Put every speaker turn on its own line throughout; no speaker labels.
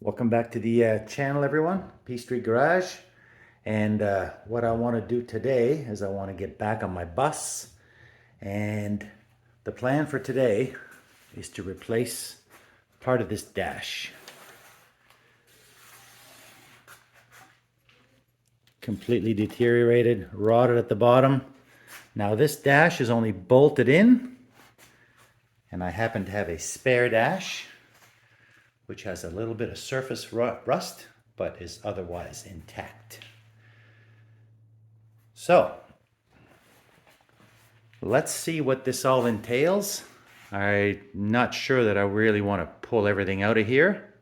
Welcome back to the channel, everyone. P Street Garage. And what I want to do today is I want to get back on my bus. And the plan for today is to replace part of this dash. Completely deteriorated, rotted at the bottom. Now this dash is only bolted in, and I happen to have a spare dash which has a little bit of surface rust, but is otherwise intact. So, let's see what this all entails. I'm not sure that I really want to pull everything out of here.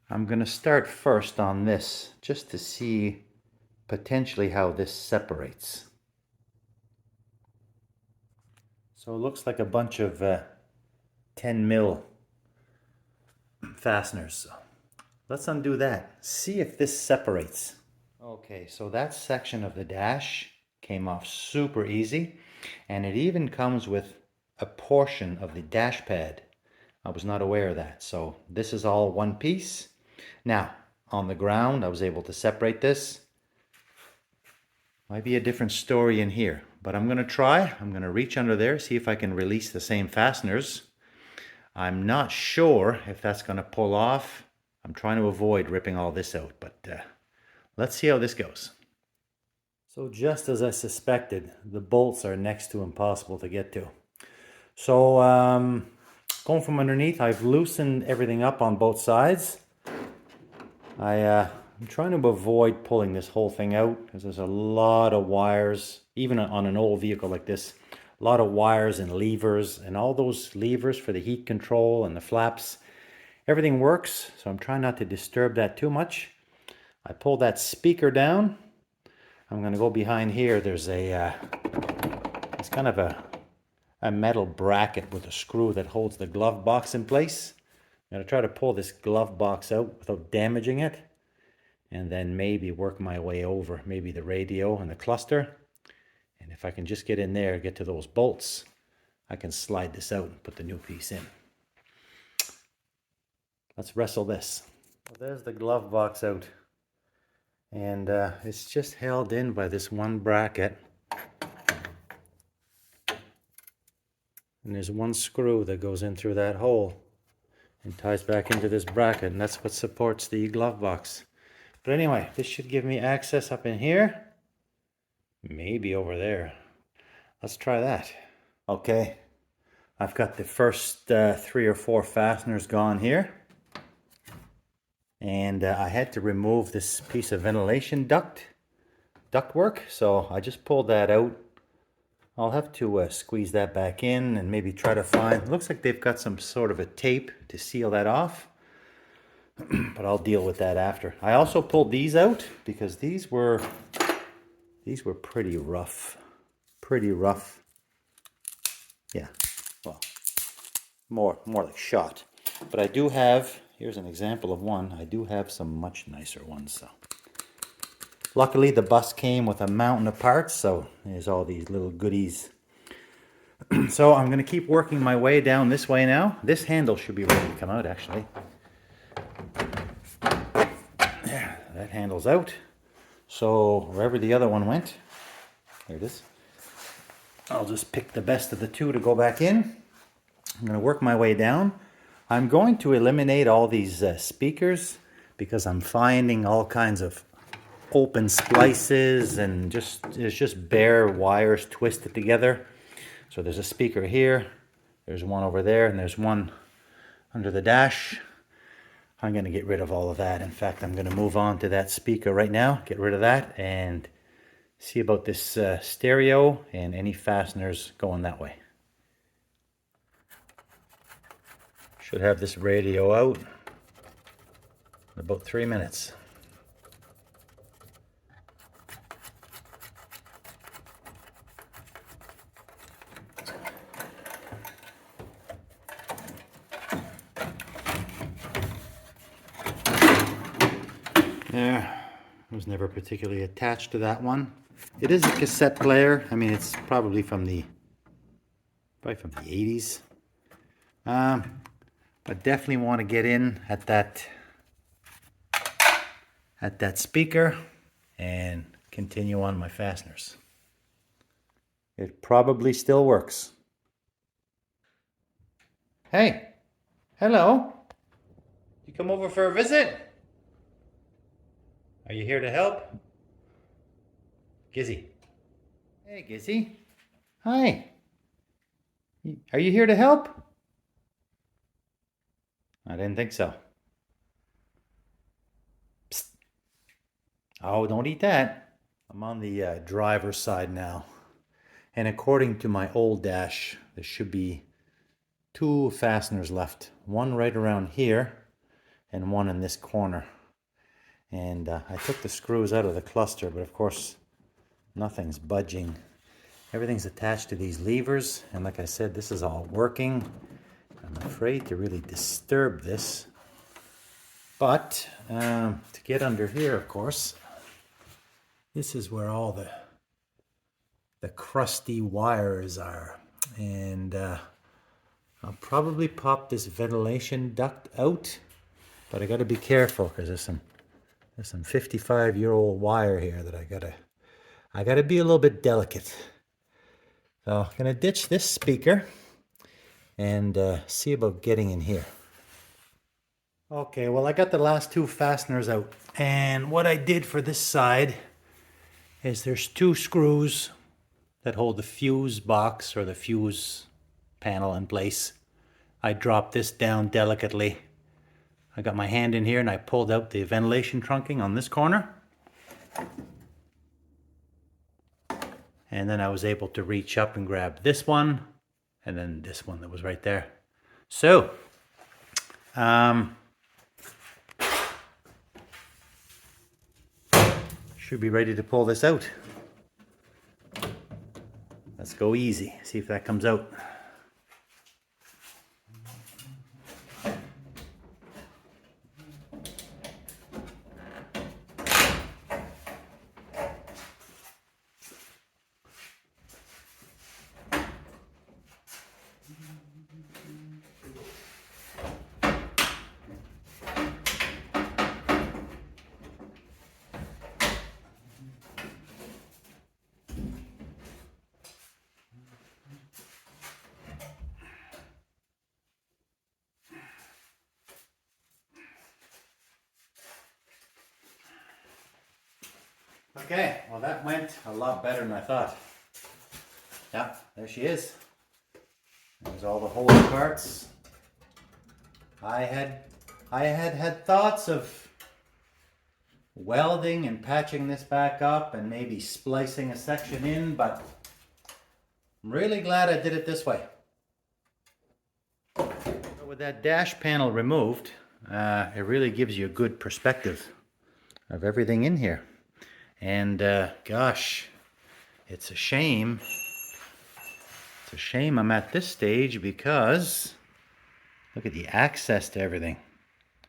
I'm going to start first on this, just to see potentially how this separates. So it looks like a bunch of 10 mil fasteners. So let's undo that. See if this separates. Okay, so that section of the dash came off super easy, and it even comes with a portion of the dash pad. I was not aware of that. So this is all one piece. Now, on the ground, I was able to separate this. Might be a different story in here, but I'm going to try. I'm going to reach under there, see if I can release the same fasteners. I'm not sure if that's going to pull off. I'm trying to avoid ripping all this out, but let's see how this goes. So just as I suspected, the bolts are next to impossible to get to. So going from underneath, I've loosened everything up on both sides. I'm trying to avoid pulling this whole thing out because there's a lot of wires, even on an old vehicle like this, a lot of wires and levers, and all those levers for the heat control and the flaps, everything works. So I'm trying not to disturb that too much. I pulled that speaker down. I'm going to go behind here. There's it's kind of a metal bracket with a screw that holds the glove box in place. I'm going to try to pull this glove box out without damaging it, and then maybe work my way over maybe the radio and the cluster. And if I can just get in there, get to those bolts, I can slide this out and put the new piece in. Let's wrestle this. Well, there's the glove box out. And it's just held in by this one bracket. And there's one screw that goes in through that hole and ties back into this bracket, and that's what supports the glove box. But anyway, this should give me access up in here. Maybe over there. Let's try that. Okay, I've got the first 3 or 4 fasteners gone here. And I had to remove this piece of ventilation ductwork, so I just pulled that out. I'll have to squeeze that back in and maybe try to find, it looks like they've got some sort of a tape to seal that off, but I'll deal with that after. I also pulled these out because these were pretty rough. Pretty rough. Yeah, well, more like shot. But I do have, here's an example of one. I do have some much nicer ones. So luckily the bus came with a mountain of parts, so there's all these little goodies. So I'm going to keep working my way down this way now. This handle should be ready to come out, actually. There, that handle's out. So wherever the other one went, there it is. I'll just pick the best of the two to go back in. I'm going to work my way down. I'm going to eliminate all these speakers because I'm finding all kinds of open splices and there's just bare wires twisted together. So there's a speaker here, there's one over there, and there's one under the dash. I'm going to get rid of all of that. In fact, I'm going to move on to that speaker right now, get rid of that, and see about this stereo and any fasteners going that way. Should have this radio out in about 3 minutes. There, I was never particularly attached to that one. It is a cassette player. I mean, it's probably from the 80s. But definitely want to get in at that at that speaker and continue on my fasteners. It probably still works. Hey, hello. You come over for a visit? Are you here to help? Gizzy. Hey, Gizzy. Hi. Are you here to help? I didn't think so. Psst. Oh, don't eat that. I'm on the driver's side now. And according to my old dash, there should be 2 fasteners left. One right around here and one in this corner. And I took the screws out of the cluster, but of course nothing's budging. Everything's attached to these levers, and like I said, this is all working. I'm afraid to really disturb this. But to get under here, of course, this is where all the crusty wires are. And I'll probably pop this ventilation duct out, but I gotta be careful because there's some 55-year-old wire here that I gotta be a little bit delicate. So I'm gonna ditch this speaker and see about getting in here. Okay, well I got the last 2 fasteners out, and what I did for this side is there's 2 screws that hold the fuse box or the fuse panel in place. I dropped this down delicately. I got my hand in here and I pulled out the ventilation trunking on this corner. And then I was able to reach up and grab this one and then this one that was right there. So, should be ready to pull this out. Let's go easy, see if that comes out. Okay, well that went a lot better than I thought. Yeah, there she is. There's all the holy parts. I had thoughts of welding and patching this back up and maybe splicing a section in, but I'm really glad I did it this way. So with that dash panel removed, it really gives you a good perspective of everything in here. And gosh, it's a shame. It's a shame I'm at this stage because look at the access to everything.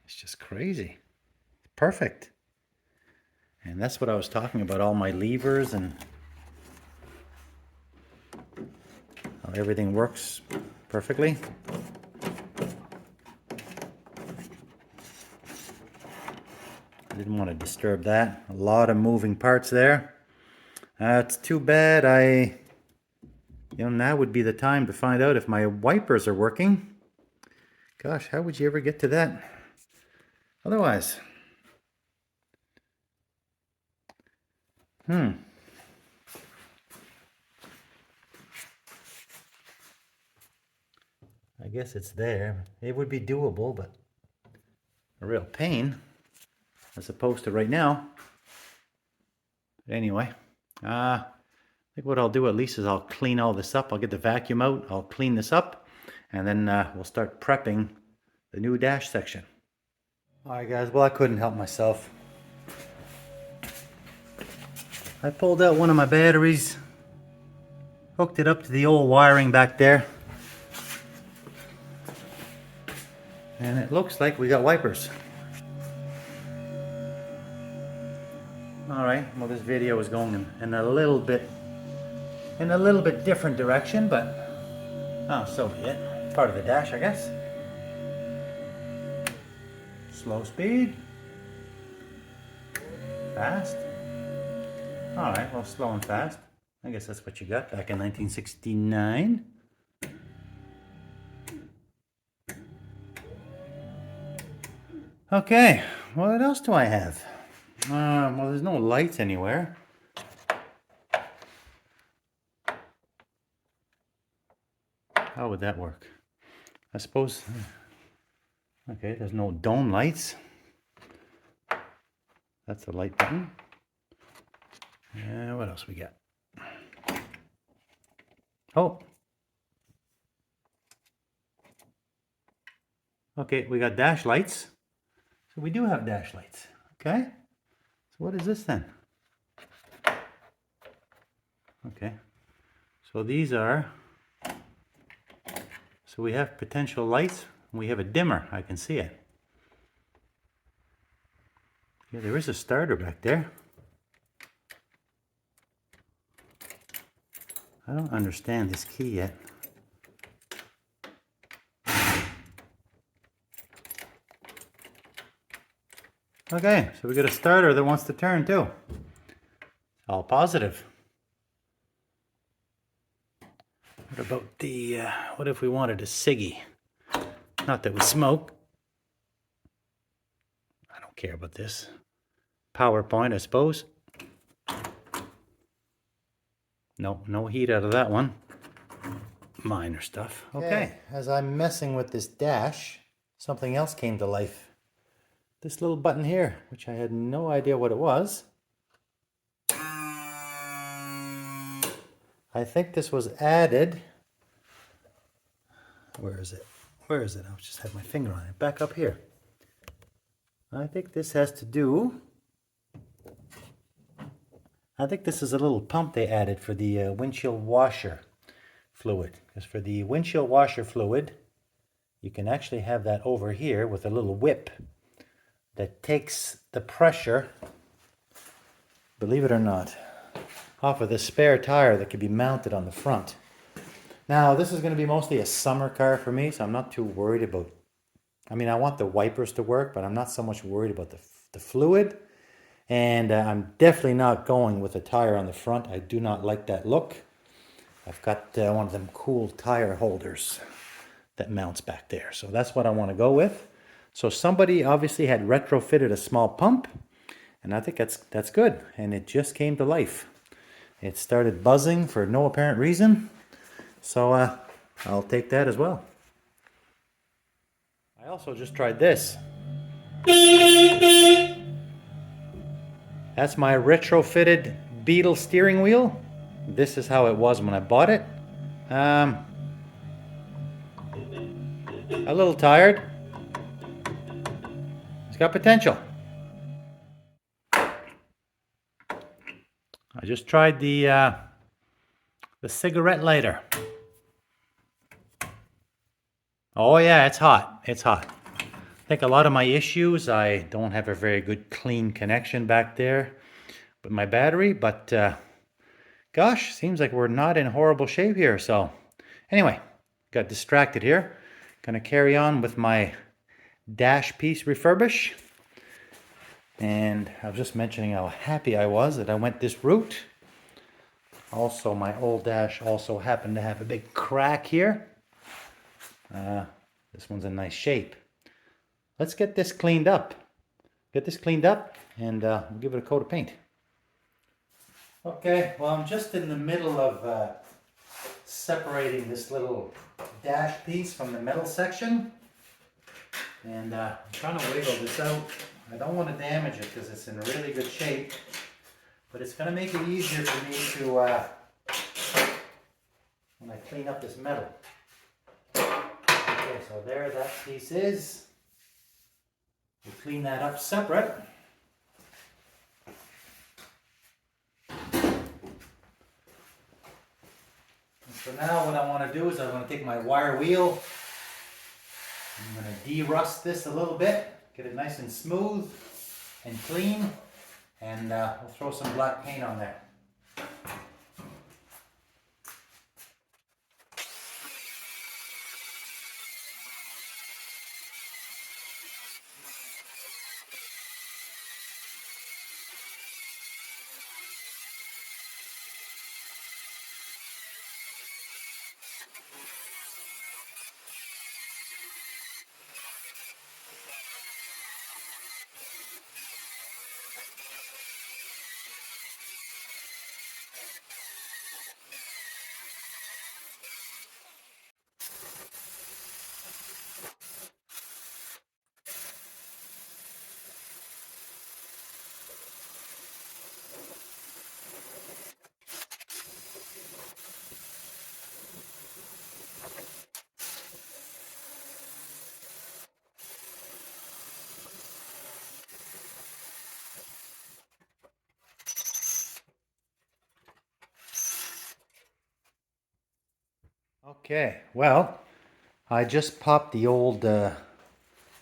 It's just crazy. Perfect. And that's what I was talking about, all my levers and how everything works perfectly. I didn't want to disturb that. A lot of moving parts there. It's too bad now would be the time to find out if my wipers are working. Gosh, how would you ever get to that otherwise? I guess it's there. It would be doable, but a real pain as opposed to right now. But anyway, I think what I'll do at least is I'll clean all this up. I'll get the vacuum out, I'll clean this up, and then we'll start prepping the new dash section. Alright guys, well I couldn't help myself. I pulled out one of my batteries, hooked it up to the old wiring back there, and it looks like we got wipers. Alright, well this video is going in a little bit different direction, but so be it. Part of the dash, I guess. Slow speed. Fast? Alright, well, slow and fast. I guess that's what you got back in 1969. Okay, what else do I have? Well, there's no lights anywhere. How would that work? I suppose... Okay, there's no dome lights. That's the light button. What else we got? Oh! Okay, we got dash lights. So we do have dash lights. Okay? So what is this then? Okay. So these are... So we have potential lights. We have a dimmer. I can see it. Yeah, there is a starter back there. I don't understand this key yet. Okay, so we got a starter that wants to turn too. All positive. What about the, what if we wanted a ciggy? Not that we smoke. I don't care about this. PowerPoint, I suppose. No, no heat out of that one. Minor stuff. Okay, as I'm messing with this dash, something else came to life. This little button here, which I had no idea what it was. I think this was added. Where is it? Where is it? I'll just have my finger on it. Back up here. I think this has to do... I think this is a little pump they added for the windshield washer fluid. Because for the windshield washer fluid, you can actually have that over here with a little whip that takes the pressure, believe it or not, off of the spare tire that can be mounted on the front. Now, this is going to be mostly a summer car for me, so I'm not too worried about... I mean, I want the wipers to work, but I'm not so much worried about the fluid. And I'm definitely not going with a tire on the front. I do not like that look. I've got one of them cool tire holders that mounts back there. So that's what I want to go with. So somebody obviously had retrofitted a small pump, and I think that's good. And it just came to life. It started buzzing for no apparent reason. So I'll take that as well. I also just tried this. That's my retrofitted Beetle steering wheel. This is how it was when I bought it. A little tired. It's got potential. I just tried the cigarette lighter. Oh yeah, it's hot. It's hot. I think a lot of my issues, I don't have a very good clean connection back there with my battery, but gosh, seems like we're not in horrible shape here. So anyway, got distracted here. Gonna carry on with my dash piece refurbish. And I was just mentioning how happy I was that I went this route. Also, my old dash also happened to have a big crack here. This one's in nice shape. Let's get this cleaned up. And we'll give it a coat of paint. Okay, well, I'm just in the middle of separating this little dash piece from the metal section. And I'm trying to wiggle this out. I don't want to damage it because it's in really good shape. But it's going to make it easier for me to, when I clean up this metal. Okay, so there that piece is. We'll clean that up separate. And so now what I want to do is I'm going to take my wire wheel. I'm going to de-rust this a little bit, get it nice and smooth and clean, and we'll throw some black paint on there. Okay, well, I just popped the old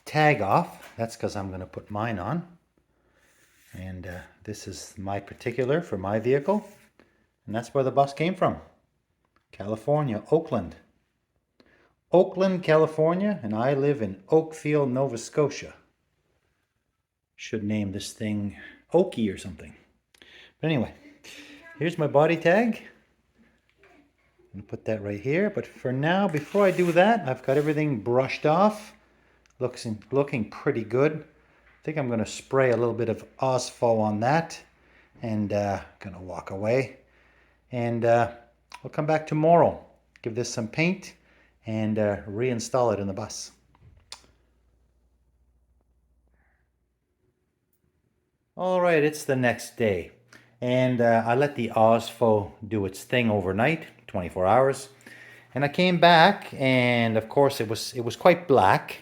tag off. That's because I'm going to put mine on. And this is my particular for my vehicle. And that's where the bus came from. California, Oakland. Oakland, California, and I live in Oakfield, Nova Scotia. Should name this thing Okie or something. But anyway, here's my body tag. I'm gonna put that right here. But for now, before I do that, I've got everything brushed off. Looking pretty good. I think I'm gonna spray a little bit of Osfo on that, and gonna walk away. And I'll come back tomorrow, give this some paint, and reinstall it in the bus. All right, it's the next day, and I let the Osfo do its thing overnight, 24 hours, and I came back, and of course it was quite black,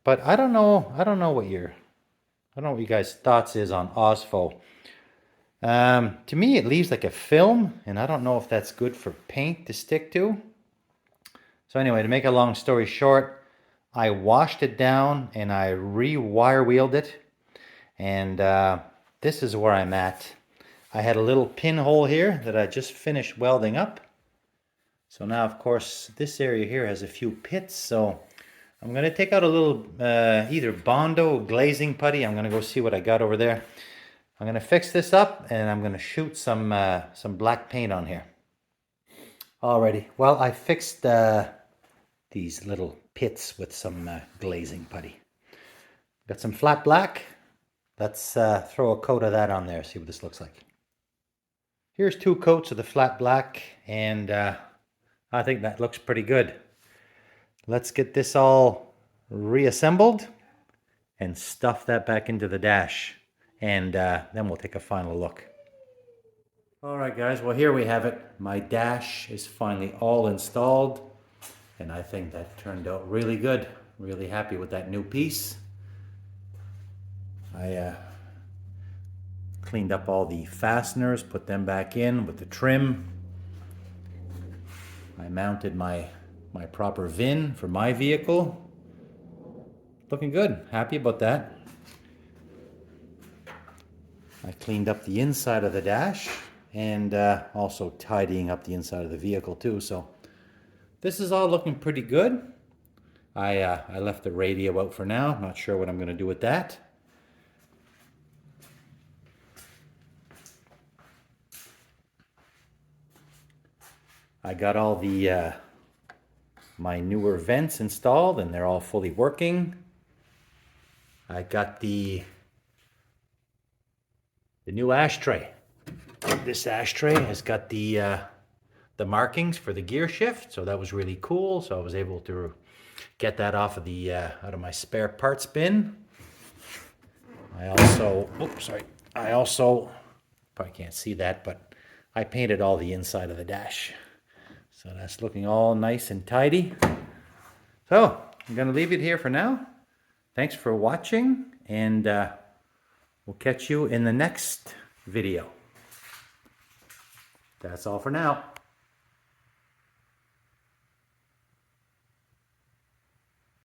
but I don't know what you guys' thoughts is on Osfo. To me, it leaves like a film, and I don't know if that's good for paint to stick to. So anyway, to make a long story short, I washed it down and I rewire wheeled it. And this is where I'm at. I had a little pinhole here that I just finished welding up. So now, of course, this area here has a few pits. So I'm going to take out a little either Bondo glazing putty. I'm going to go see what I got over there. I'm going to fix this up and I'm going to shoot some black paint on here. Alrighty, well, I fixed these little pits with some glazing putty. Got some flat black. Let's throw a coat of that on there, see what this looks like. Here's 2 coats of the flat black, and I think that looks pretty good. Let's get this all reassembled and stuff that back into the dash, and then we'll take a final look. All right, guys, well, here we have it. My dash is finally all installed, and I think that turned out really good. Really happy with that new piece. I cleaned up all the fasteners, put them back in with the trim. I mounted my proper VIN for my vehicle. Looking good, happy about that. I cleaned up the inside of the dash and also tidying up the inside of the vehicle too. So this is all looking pretty good. I left the radio out for now. Not sure what I'm going to do with that. I got all the my newer vents installed and they're all fully working. I got the new ashtray. This ashtray has got the markings for the gear shift, so that was really cool. So I was able to get that off of the out of my spare parts bin. I also probably can't see that, but I painted all the inside of the dash. So that's looking all nice and tidy. So I'm going to leave it here for now. Thanks for watching, and we'll catch you in the next video. That's all for now.